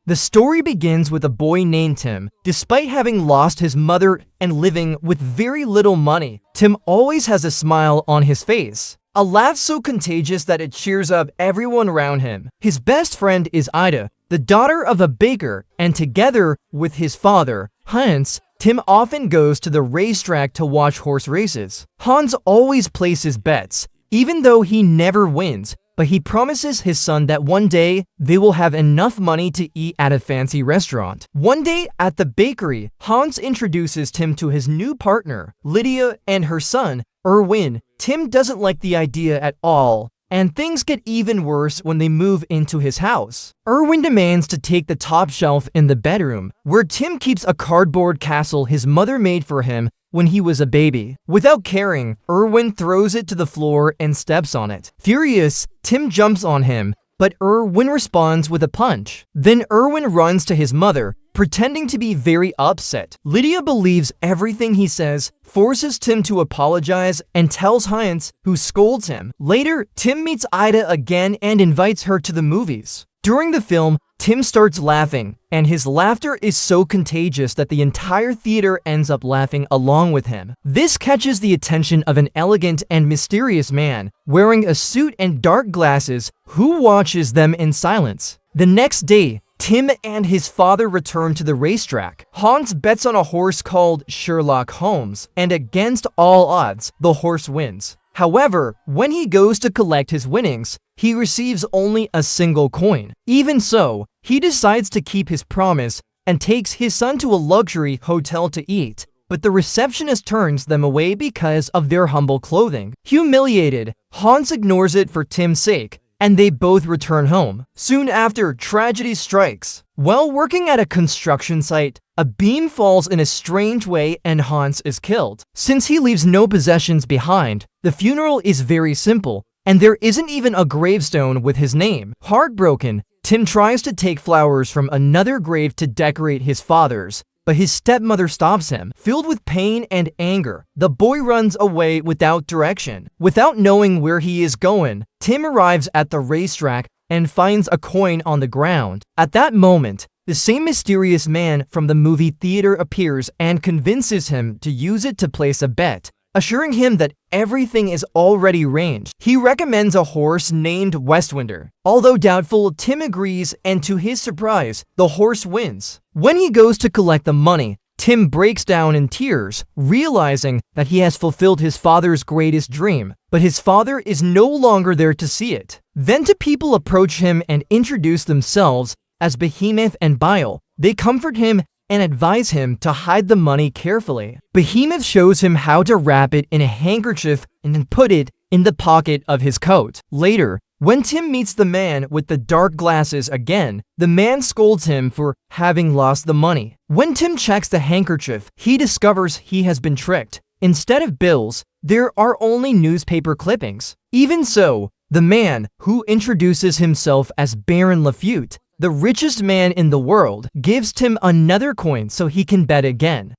The story begins with a boy named Timm. Despite having lost his mother and living with very little money, Timm always has a smile on his face. A laugh so contagious that it cheers up everyone around him. His best friend is Ida, the daughter of a baker, and together with his father, Hans, Timm often goes to the racetrack to watch horse races. Hans always places bets, even though he never wins, but he promises his son that one day they will have enough money to eat at a fancy restaurant. One day at the bakery, Hans introduces Timm to his new partner, Lydia, and her son, Erwin. Timm doesn't like the idea at all, and things get even worse when they move into his house. Erwin demands to take the top shelf in the bedroom, where Timm keeps a cardboard castle his mother made for him when he was a baby. Without caring, Erwin throws it to the floor and steps on it. Furious, Timm jumps on him, but Erwin responds with a punch. Then Erwin runs to his mother, pretending to be very upset. Lydia believes everything he says, forces Timm to apologize, and tells Heinz, who scolds him. Later, Timm meets Ida again and invites her to the movies. During the film, Timm starts laughing, and his laughter is so contagious that the entire theater ends up laughing along with him. This catches the attention of an elegant and mysterious man, wearing a suit and dark glasses, who watches them in silence. The next day, Timm and his father return to the racetrack. Hans bets on a horse called Sherlock Holmes, and against all odds, the horse wins. However, when he goes to collect his winnings, he receives only a single coin. Even so, he decides to keep his promise and takes his son to a luxury hotel to eat, but the receptionist turns them away because of their humble clothing. Humiliated, Hans ignores it for Timm's sake, and they both return home. Soon after, tragedy strikes. While working at a construction site, a beam falls in a strange way and Hans is killed. Since he leaves no possessions behind, the funeral is very simple, and there isn't even a gravestone with his name. Heartbroken, Timm tries to take flowers from another grave to decorate his father's, but his stepmother stops him. Filled with pain and anger, the boy runs away without direction. Without knowing where he is going, Timm arrives at the racetrack and finds a coin on the ground. At that moment, the same mysterious man from the movie theater appears and convinces him to use it to place a bet, assuring him that everything is already arranged. He recommends a horse named Westwinder. Although doubtful, Timm agrees, and to his surprise, the horse wins. When he goes to collect the money, Timm breaks down in tears, realizing that he has fulfilled his father's greatest dream, but his father is no longer there to see it. Then two people approach him and introduce themselves as Behemoth and Bile. They comfort him and advise him to hide the money carefully. Behemoth shows him how to wrap it in a handkerchief and then put it in the pocket of his coat. Later, when Timm meets the man with the dark glasses again, the man scolds him for having lost the money. When Timm checks the handkerchief, he discovers he has been tricked. Instead of bills, there are only newspaper clippings. Even so, the man, who introduces himself as Baron Lafute, the richest man in the world, gives Timm another coin so he can bet again.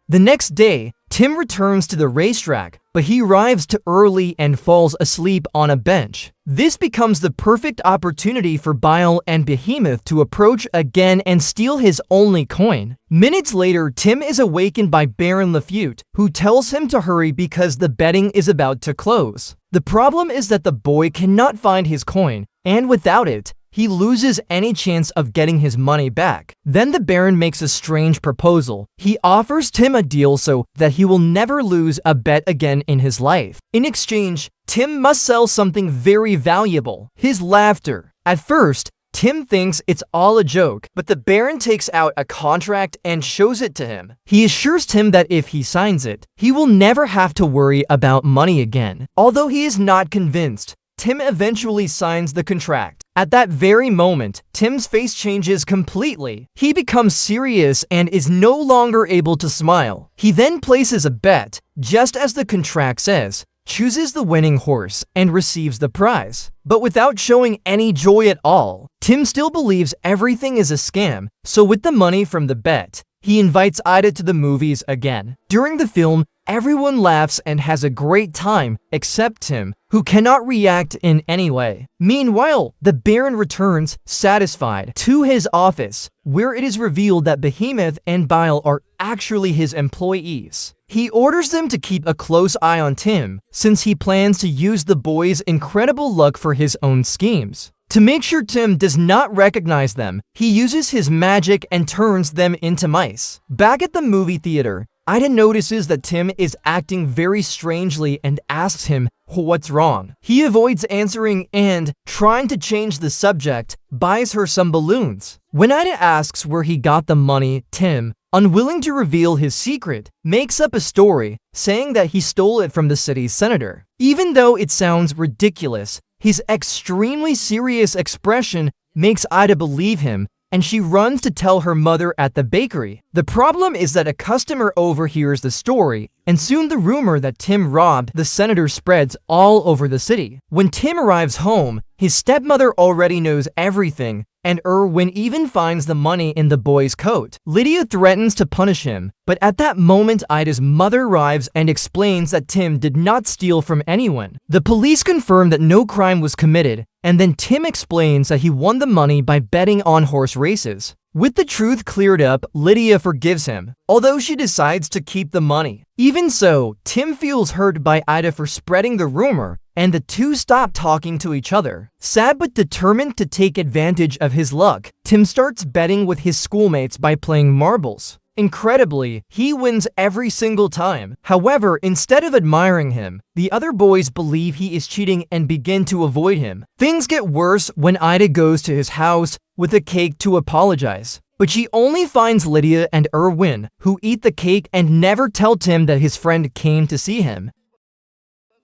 The next day, Timm returns to the racetrack, but he arrives too early and falls asleep on a bench. This becomes the perfect opportunity for Bile and Behemoth to approach again and steal his only coin. Minutes later, Timm is awakened by Baron Lafute, who tells him to hurry because the betting is about to close. The problem is that the boy cannot find his coin, and without it, he loses any chance of getting his money back. Then the Baron makes a strange proposal. He offers Timm a deal so that he will never lose a bet again in his life. In exchange, Timm must sell something very valuable: his laughter. At first, Timm thinks it's all a joke, but the Baron takes out a contract and shows it to him. He assures Timm that if he signs it, he will never have to worry about money again. Although he is not convinced, Timm eventually signs the contract. At that very moment, Timm's face changes completely. He becomes serious and is no longer able to smile. He then places a bet, just as the contract says, chooses the winning horse, and receives the prize. But without showing any joy at all, Timm still believes everything is a scam, so with the money from the bet, he invites Ida to the movies again. During the film, Everyone laughs and has a great time except Timm, who cannot react in any way. Meanwhile, the Baron returns, satisfied, to his office, where it is revealed that Behemoth and Bile are actually his employees. He orders them to keep a close eye on Timm, since he plans to use the boy's incredible luck for his own schemes. To make sure Timm does not recognize them, he uses his magic and turns them into mice. Back at the movie theater, Ida notices that Timm is acting very strangely and asks him what's wrong. He avoids answering and, trying to change the subject, buys her some balloons. When Ida asks where he got the money, Timm, unwilling to reveal his secret, makes up a story, saying that he stole it from the city's senator. Even though it sounds ridiculous, his extremely serious expression makes Ida believe him, and she runs to tell her mother at the bakery. The problem is that a customer overhears the story, and soon the rumor that Timm robbed the senator spreads all over the city. When Timm arrives home, his stepmother already knows everything, and Erwin even finds the money in the boy's coat. Lydia threatens to punish him, but at that moment Ida's mother arrives and explains that Timm did not steal from anyone. The police confirm that no crime was committed, and then Timm explains that he won the money by betting on horse races. With the truth cleared up, Lydia forgives him, although she decides to keep the money. Even so, Timm feels hurt by Ida for spreading the rumor, and the two stop talking to each other. Sad but determined to take advantage of his luck, Timm starts betting with his schoolmates by playing marbles. Incredibly, he wins every single time. However, instead of admiring him, the other boys believe he is cheating and begin to avoid him. Things get worse when Ida goes to his house with a cake to apologize. But she only finds Lydia and Erwin, who eat the cake and never tell Timm that his friend came to see him.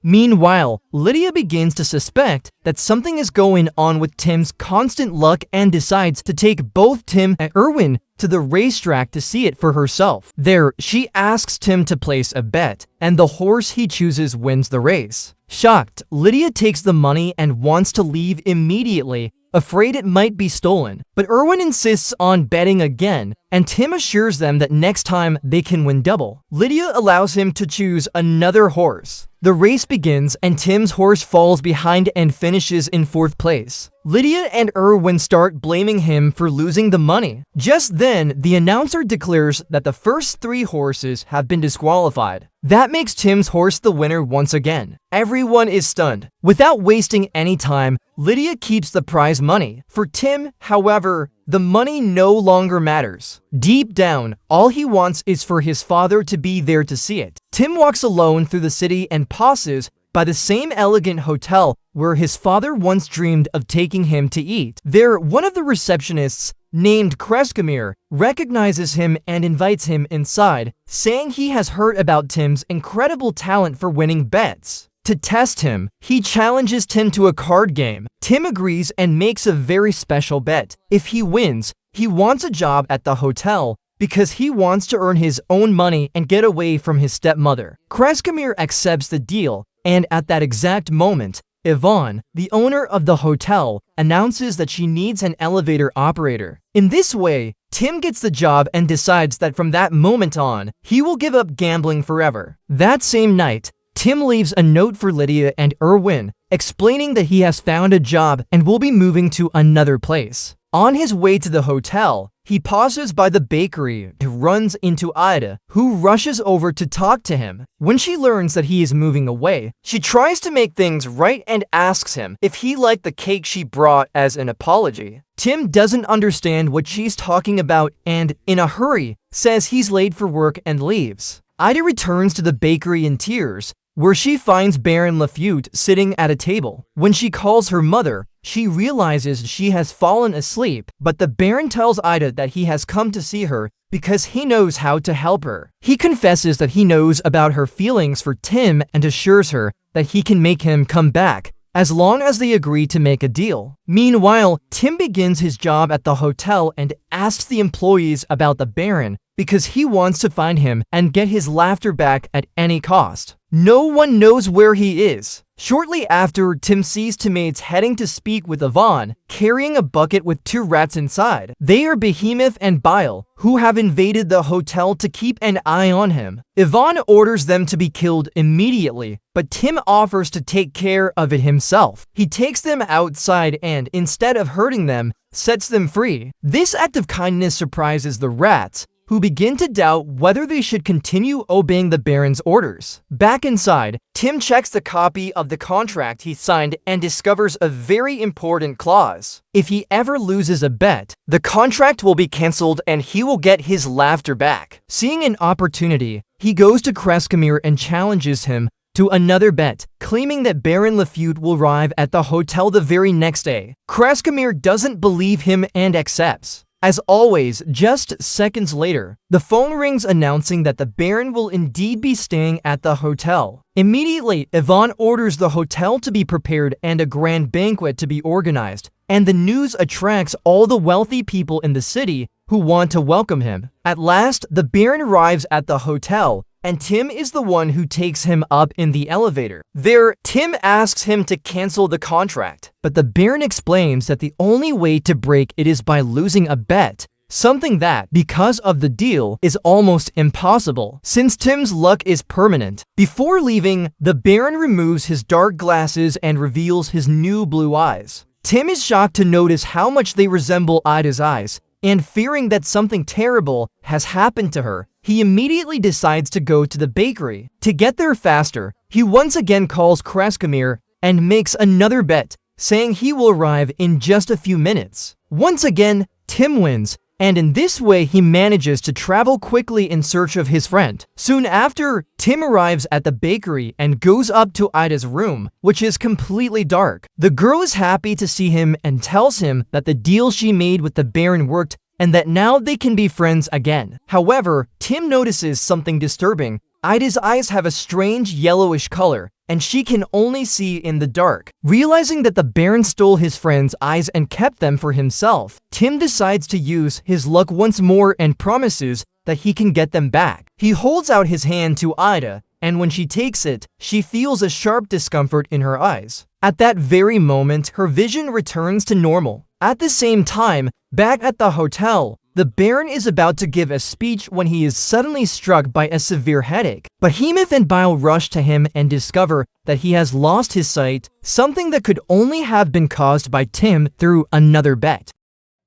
Meanwhile, Lydia begins to suspect that something is going on with Timm's constant luck and decides to take both Timm and Erwin to the racetrack to see it for herself. There, she asks Timm to place a bet, and the horse he chooses wins the race. Shocked, Lydia takes the money and wants to leave immediately, afraid it might be stolen. But Erwin insists on betting again, and Timm assures them that next time they can win double. Lydia allows him to choose another horse. The race begins, and Timm's horse falls behind and finishes in 4th place. Lydia and Erwin start blaming him for losing the money. Just then, the announcer declares that the first 3 horses have been disqualified. That makes Timm's horse the winner once again. Everyone is stunned. Without wasting any time, Lydia keeps the prize money. For Timm, however, the money no longer matters. Deep down, all he wants is for his father to be there to see it. Timm walks alone through the city and passes by the same elegant hotel where his father once dreamed of taking him to eat. There, one of the receptionists, named Kreskamir, recognizes him and invites him inside, saying he has heard about Timm's incredible talent for winning bets. To test him, he challenges Timm to a card game. Timm agrees and makes a very special bet. If he wins, he wants a job at the hotel because he wants to earn his own money and get away from his stepmother. Kreskamir accepts the deal, and at that exact moment, Yvonne, the owner of the hotel, announces that she needs an elevator operator. In this way, Timm gets the job and decides that from that moment on, he will give up gambling forever. That same night, Timm leaves a note for Lydia and Erwin, explaining that he has found a job and will be moving to another place. On his way to the hotel, he pauses by the bakery and runs into Ida, who rushes over to talk to him. When she learns that he is moving away, she tries to make things right and asks him if he liked the cake she brought as an apology. Timm doesn't understand what she's talking about and, in a hurry, says he's late for work and leaves. Ida returns to the bakery in tears, where she finds Baron Lafute sitting at a table. When she calls her mother, she realizes she has fallen asleep, but the Baron tells Ida that he has come to see her because he knows how to help her. He confesses that he knows about her feelings for Timm and assures her that he can make him come back, as long as they agree to make a deal. Meanwhile, Timm begins his job at the hotel and asks the employees about the Baron because he wants to find him and get his laughter back at any cost. No one knows where he is. Shortly after, Timm sees teammates heading to speak with Yvonne, carrying a bucket with 2 rats inside. They are Behemoth and Bile, who have invaded the hotel to keep an eye on him. Yvonne orders them to be killed immediately, but Timm offers to take care of it himself. He takes them outside and, instead of hurting them, sets them free. This act of kindness surprises the rats, who begin to doubt whether they should continue obeying the Baron's orders. Back inside, Timm checks the copy of the contract he signed and discovers a very important clause. If he ever loses a bet, the contract will be cancelled and he will get his laughter back. Seeing an opportunity, he goes to Kreskamir and challenges him to another bet, claiming that Baron Lafute will arrive at the hotel the very next day. Kreskamir doesn't believe him and accepts. As always, just seconds later, the phone rings announcing that the Baron will indeed be staying at the hotel. Immediately, Yvonne orders the hotel to be prepared and a grand banquet to be organized, and the news attracts all the wealthy people in the city who want to welcome him. At last, the Baron arrives at the hotel, and Timm is the one who takes him up in the elevator. There, Timm asks him to cancel the contract, but the Baron explains that the only way to break it is by losing a bet, something that, because of the deal, is almost impossible, since Timm's luck is permanent. Before leaving, the Baron removes his dark glasses and reveals his new blue eyes. Timm is shocked to notice how much they resemble Ida's eyes, and fearing that something terrible has happened to her, he immediately decides to go to the bakery. To get there faster, he once again calls Kreskamir and makes another bet, saying he will arrive in just a few minutes. Once again, Timm wins, and in this way he manages to travel quickly in search of his friend. Soon after, Timm arrives at the bakery and goes up to Ida's room, which is completely dark. The girl is happy to see him and tells him that the deal she made with the Baron worked and that now they can be friends again. However, Timm notices something disturbing. Ida's eyes have a strange yellowish color, and she can only see in the dark. Realizing that the Baron stole his friend's eyes and kept them for himself, Timm decides to use his luck once more and promises that he can get them back. He holds out his hand to Ida, and when she takes it, she feels a sharp discomfort in her eyes. At that very moment, her vision returns to normal. At the same time, back at the hotel, the Baron is about to give a speech when he is suddenly struck by a severe headache. Behemoth and Bile rush to him and discover that he has lost his sight, something that could only have been caused by Timm through another bet.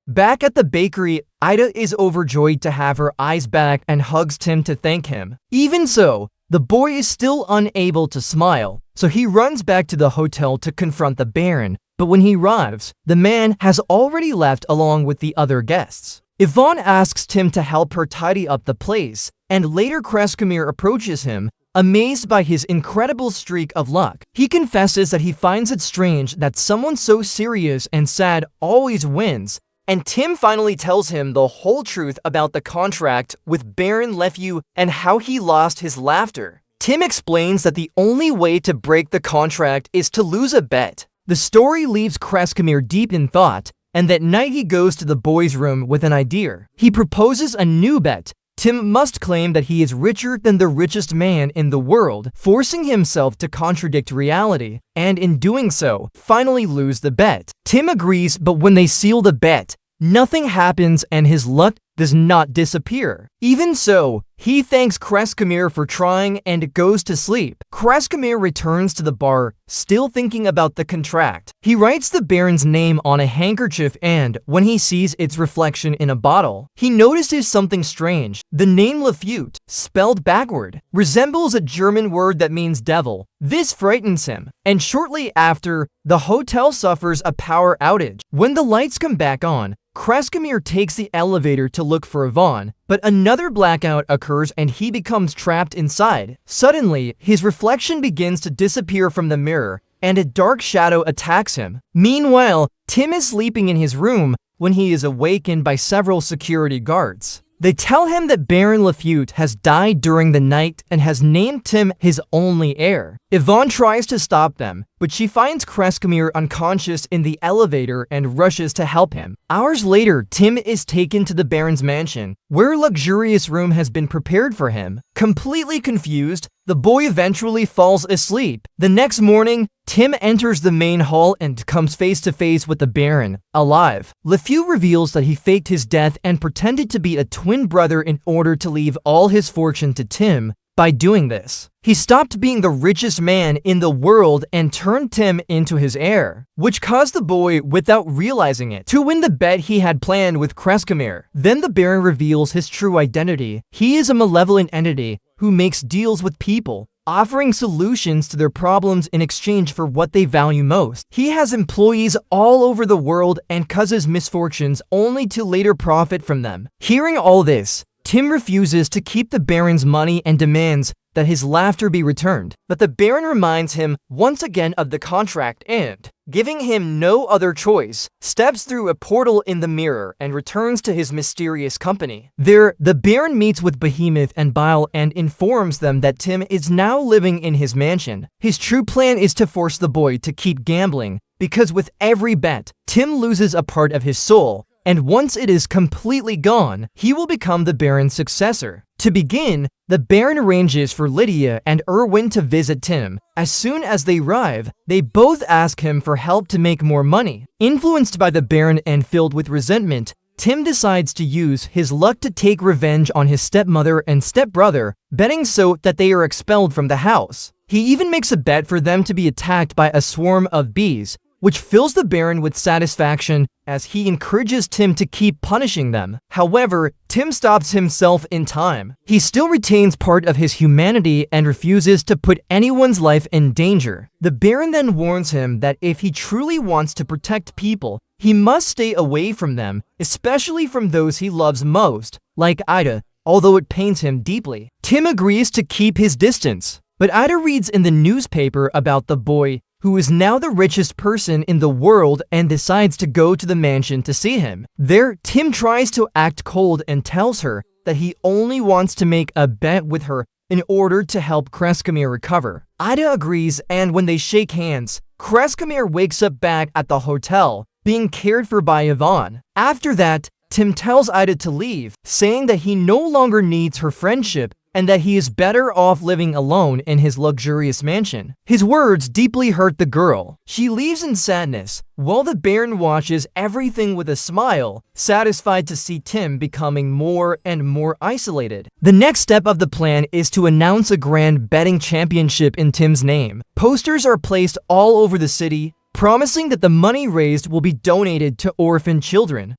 Back at the bakery, Ida is overjoyed to have her eyes back and hugs Timm to thank him. Even so, the boy is still unable to smile, so he runs back to the hotel to confront the Baron. But when he arrives, the man has already left along with the other guests. Yvonne asks Timm to help her tidy up the place, and later Kreskamir approaches him, amazed by his incredible streak of luck. He confesses that he finds it strange that someone so serious and sad always wins, and Timm finally tells him the whole truth about the contract with Baron Lafute and how he lost his laughter. Timm explains that the only way to break the contract is to lose a bet. The story leaves Kreskamir deep in thought, and that night he goes to the boy's room with an idea. He proposes a new bet. Timm must claim that he is richer than the richest man in the world, forcing himself to contradict reality, and in doing so, finally lose the bet. Timm agrees, but when they seal the bet, nothing happens and his luck does not disappear. Even so, he thanks Kreskamir for trying and goes to sleep. Kreskamir returns to the bar, still thinking about the contract. He writes the Baron's name on a handkerchief and, when he sees its reflection in a bottle, he notices something strange. The name Lafute, spelled backward, resembles a German word that means devil. This frightens him, and shortly after, the hotel suffers a power outage. When the lights come back on, Kreskamir takes the elevator to look for Yvonne, but another blackout occurs and he becomes trapped inside. Suddenly, his reflection begins to disappear from the mirror, and a dark shadow attacks him. Meanwhile, Timm is sleeping in his room when he is awakened by several security guards. They tell him that Baron Lafute has died during the night and has named Timm his only heir. Yvonne tries to stop them, but she finds Kreskamir unconscious in the elevator and rushes to help him. Hours later, Timm is taken to the Baron's mansion, where a luxurious room has been prepared for him. Completely confused, The boy eventually falls asleep. The next morning, Timm enters the main hall and comes face to face with the Baron, alive. LeFou reveals that he faked his death and pretended to be a twin brother in order to leave all his fortune to Timm. By doing this, he stopped being the richest man in the world and turned Timm into his heir, which caused the boy, without realizing it, to win the bet he had planned with Kreskimer. Then the Baron reveals his true identity. He is a malevolent entity who makes deals with people, offering solutions to their problems in exchange for what they value most. He has employees all over the world and causes misfortunes only to later profit from them. Hearing all this, Timm refuses to keep the Baron's money and demands that his laughter be returned. But the Baron reminds him once again of the contract and, giving him no other choice, steps through a portal in the mirror and returns to his mysterious company. There, the Baron meets with Behemoth and Bile and informs them that Timm is now living in his mansion. His true plan is to force the boy to keep gambling, because with every bet, Timm loses a part of his soul, and once it is completely gone, he will become the Baron's successor. To begin, the Baron arranges for Lydia and Erwin to visit Timm. As soon as they arrive, they both ask him for help to make more money. Influenced by the Baron and filled with resentment, Timm decides to use his luck to take revenge on his stepmother and stepbrother, betting so that they are expelled from the house. He even makes a bet for them to be attacked by a swarm of bees, which fills the Baron with satisfaction as he encourages Timm to keep punishing them. However, Timm stops himself in time. He still retains part of his humanity and refuses to put anyone's life in danger. The Baron then warns him that if he truly wants to protect people, he must stay away from them, especially from those he loves most, like Ida, although it pains him deeply. Timm agrees to keep his distance, but Ida reads in the newspaper about the boy who is now the richest person in the world and decides to go to the mansion to see him. There, Timm tries to act cold and tells her that he only wants to make a bet with her in order to help Kreskimer recover. Ida agrees, and when they shake hands, Kreskimer wakes up back at the hotel, being cared for by Yvonne. After that, Timm tells Ida to leave, saying that he no longer needs her friendship and that he is better off living alone in his luxurious mansion. His words deeply hurt the girl. She leaves in sadness, while the Baron watches everything with a smile, satisfied to see Timm becoming more and more isolated. The next step of the plan is to announce a grand betting championship in Timm's name. Posters are placed all over the city, promising that the money raised will be donated to orphan children.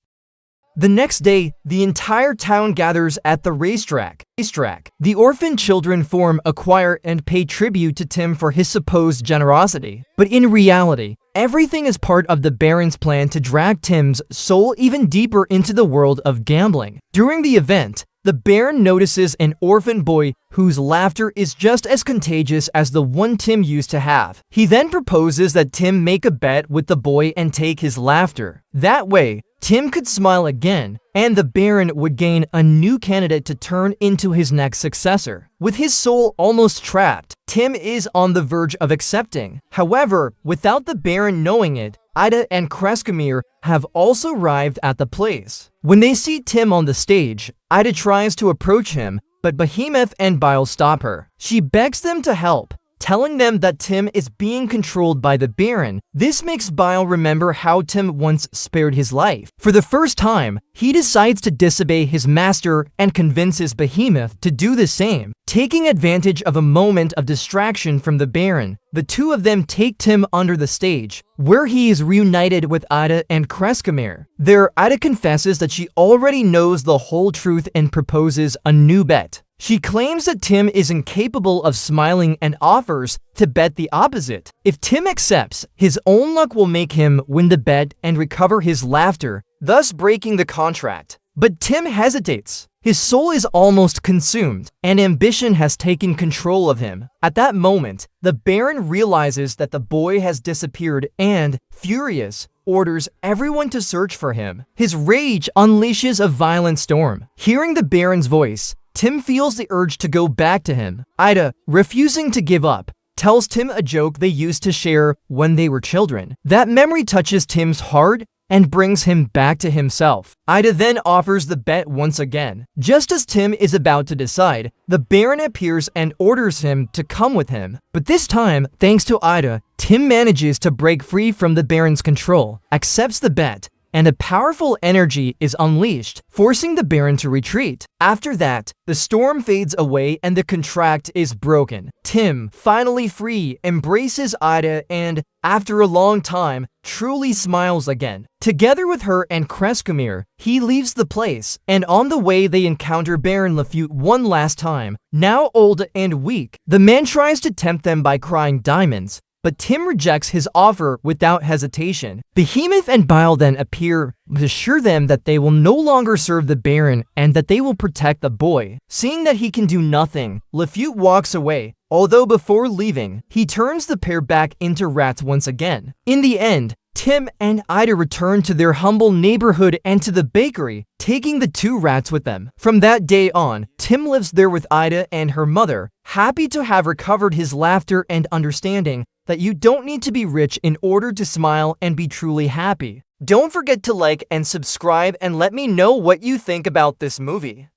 The next day, the entire town gathers at the racetrack. The orphan children form a choir and pay tribute to Timm for his supposed generosity. But in reality, everything is part of the Baron's plan to drag Timm's soul even deeper into the world of gambling. During the event, the Baron notices an orphan boy whose laughter is just as contagious as the one Timm used to have. He then proposes that Timm make a bet with the boy and take his laughter. That way, Timm could smile again, and the Baron would gain a new candidate to turn into his next successor. With his soul almost trapped, Timm is on the verge of accepting. However, without the Baron knowing it, Ida and Kreskimer have also arrived at the place. When they see Timm on the stage, Ida tries to approach him, but Behemoth and Bile stop her. She begs them to help, telling them that Timm is being controlled by the Baron. This makes Bile remember how Timm once spared his life. For the first time, he decides to disobey his master and convinces Behemoth to do the same. Taking advantage of a moment of distraction from the Baron, the two of them take Timm under the stage, where he is reunited with Ida and Kreskimer. There, Ida confesses that she already knows the whole truth and proposes a new bet. She claims that Timm is incapable of smiling and offers to bet the opposite. If Timm accepts, his own luck will make him win the bet and recover his laughter, thus breaking the contract. But Timm hesitates. His soul is almost consumed, and ambition has taken control of him. At that moment, the Baron realizes that the boy has disappeared and, furious, orders everyone to search for him. His rage unleashes a violent storm. Hearing the Baron's voice, Timm feels the urge to go back to him. Ida, refusing to give up, tells Timm a joke they used to share when they were children. That memory touches Timm's heart, and brings him back to himself. Ida then offers the bet once again. Just as Timm is about to decide, the Baron appears and orders him to come with him. But this time, thanks to Ida, Timm manages to break free from the Baron's control, accepts the bet, and a powerful energy is unleashed, forcing the Baron to retreat. After that, the storm fades away and the contract is broken. Timm, finally free, embraces Ida and, after a long time, truly smiles again. Together with her and Kreskumir, he leaves the place, and on the way they encounter Baron Lafute one last time. Now old and weak, the man tries to tempt them by crying diamonds, but Timm rejects his offer without hesitation. Behemoth and Bile then appear to assure them that they will no longer serve the Baron and that they will protect the boy. Seeing that he can do nothing, Lafute walks away, although before leaving, he turns the pair back into rats once again. In the end, Timm and Ida return to their humble neighborhood and to the bakery, taking the two rats with them. From that day on, Timm lives there with Ida and her mother, happy to have recovered his laughter and understanding that you don't need to be rich in order to smile and be truly happy. Don't forget to like and subscribe and let me know what you think about this movie.